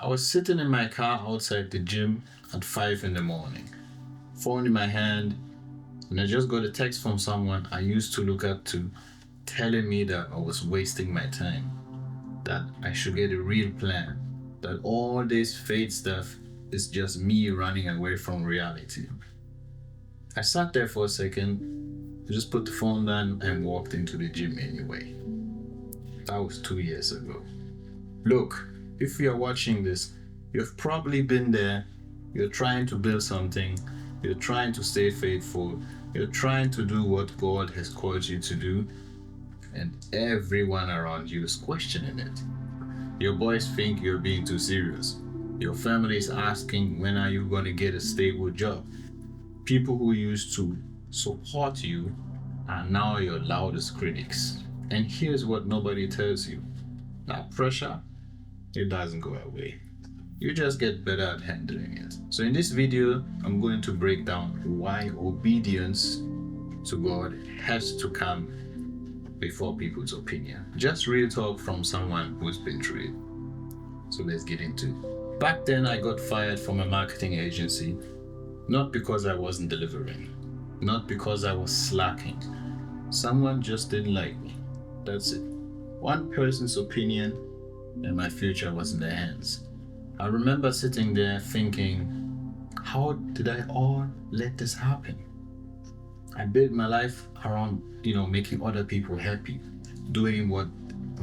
I was sitting in my car outside the gym at 5 in the morning, phone in my hand, and I just got a text from someone I used to look up to telling me that I was wasting my time, that I should get a real plan, that all this faith stuff is just me running away from reality. I sat there for a second, just put the phone down and walked into the gym anyway. That was 2 years ago. Look, if you are watching this, you've probably been there. You're trying to build something, you're trying to stay faithful, you're trying to do what God has called you to do, and everyone around you is questioning it. Your boys think you're being too serious. Your family is asking, when are you going to get a stable job? People who used to support you are now your loudest critics. And here's what nobody tells you. That pressure, it doesn't go away. You just get better at handling it. So in this video, I'm going to break down why obedience to God has to come before people's opinion. Just real talk from someone who's been through it. So let's get into it. Back then, I got fired from a marketing agency, not because I wasn't delivering, not because I was slacking. Someone just didn't like me. That's it. One person's opinion and my future was in their hands. I remember sitting there thinking, how did I all let this happen? I built my life around, making other people happy, doing what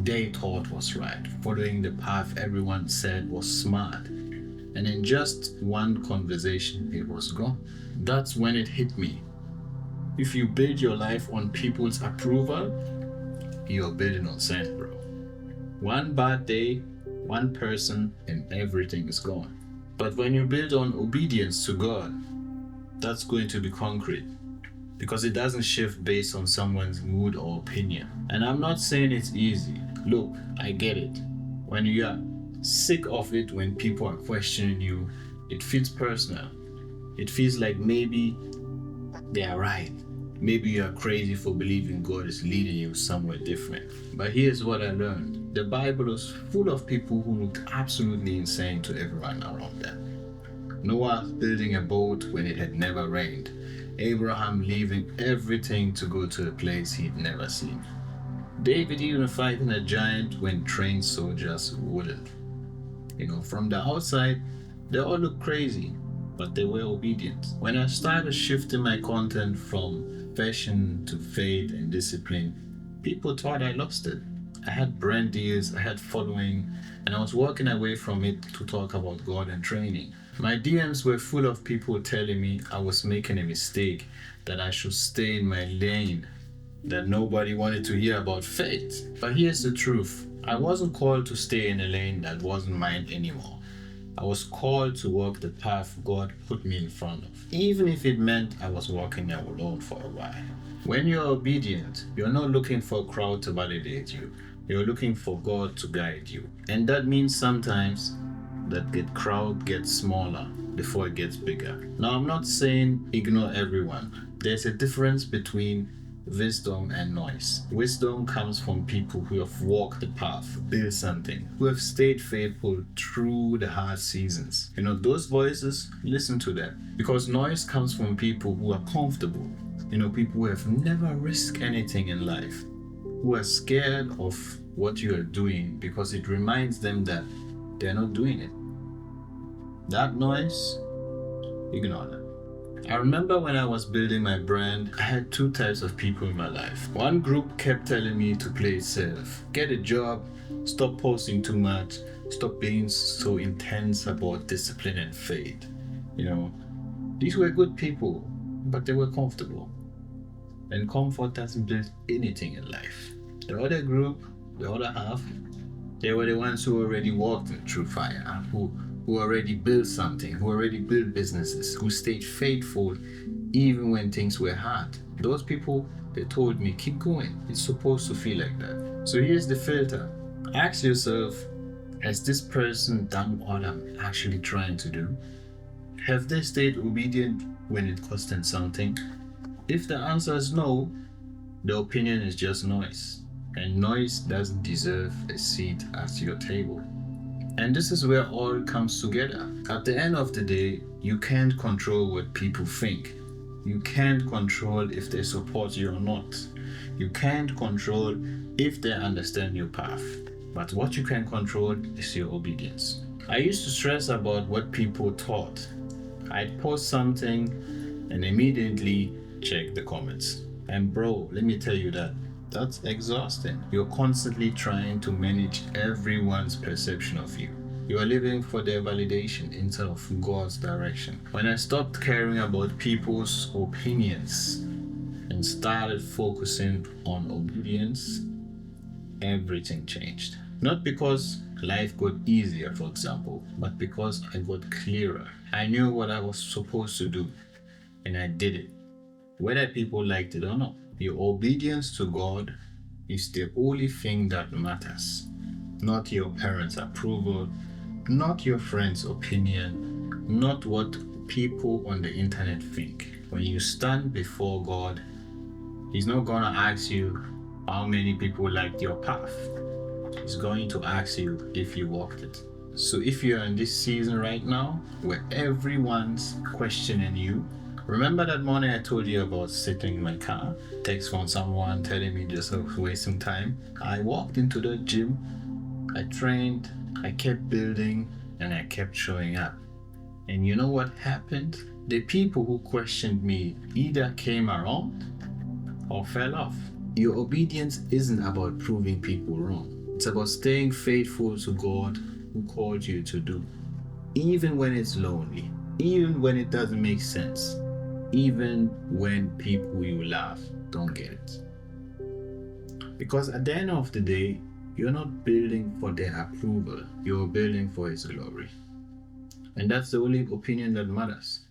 they thought was right, following the path everyone said was smart. And in just one conversation, it was gone. That's when it hit me. If you build your life on people's approval, you're building on sand, bro. One bad day, one person, and everything is gone. But when you build on obedience to God, that's going to be concrete, because it doesn't shift based on someone's mood or opinion. And I'm not saying it's easy. Look, I get it. When you are sick of it, when people are questioning you, it feels personal. It feels like maybe they are right. Maybe you are crazy for believing God is leading you somewhere different. But here's what I learned. The Bible is full of people who looked absolutely insane to everyone around them. Noah building a boat when it had never rained. Abraham leaving everything to go to a place he'd never seen. David even fighting a giant when trained soldiers wouldn't. From the outside, they all look crazy, but they were obedient. When I started shifting my content from fashion to faith and discipline, people thought I lost it. I had brand deals, I had following, and I was walking away from it to talk about God and training. My DMs were full of people telling me I was making a mistake, that I should stay in my lane, that nobody wanted to hear about faith. But here's the truth. I wasn't called to stay in a lane that wasn't mine anymore. I was called to walk the path God put me in front of, even if it meant I was walking alone for a while. When you're obedient, you're not looking for a crowd to validate you. You're looking for God to guide you. And that means sometimes that the crowd gets smaller before it gets bigger. Now, I'm not saying ignore everyone. There's a difference between wisdom and noise. Wisdom comes from people who have walked the path, built something, who have stayed faithful through the hard seasons. Those voices, listen to them. Because noise comes from people who are comfortable. People who have never risked anything in life, who are scared of what you are doing because it reminds them that they're not doing it. That noise, ignore them. I remember when I was building my brand, I had two types of people in my life. One group kept telling me to play it safe, get a job, stop posting too much, stop being so intense about discipline and faith. These were good people, but they were comfortable. And comfort doesn't build anything in life. The other group, the other half, they were the ones who already walked through fire, who already built something, who already built businesses, who stayed faithful even when things were hard. Those people, they told me, keep going. It's supposed to feel like that. So here's the filter. Ask yourself, has this person done what I'm actually trying to do? Have they stayed obedient when it cost them something? If the answer is no, the opinion is just noise. And noise doesn't deserve a seat at your table. And this is where all comes together. At the end of the day, you can't control what people think. You can't control if they support you or not. You can't control if they understand your path. But what you can control is your obedience. I used to stress about what people thought. I'd post something and immediately check the comments. And bro, let me tell you that's exhausting. You're constantly trying to manage everyone's perception of you. You are living for their validation instead of God's direction. When I stopped caring about people's opinions and started focusing on obedience, everything changed. Not because life got easier, for example, but because I got clearer. I knew what I was supposed to do, and I did it, whether people liked it or not. Your obedience to God is the only thing that matters, not your parents' approval, not your friends' opinion, not what people on the internet think. When you stand before God, He's not gonna ask you how many people liked your path. He's going to ask you if you walked it. So if you're in this season right now where everyone's questioning you, remember that morning I told you about sitting in my car, text from someone telling me just wasting time? I walked into the gym, I trained, I kept building, and I kept showing up. And you know what happened? The people who questioned me either came around or fell off. Your obedience isn't about proving people wrong. It's about staying faithful to God who called you to do. Even when it's lonely, even when it doesn't make sense, even when people you love don't get it. Because at the end of the day, you're not building for their approval, you're building for His glory. And that's the only opinion that matters.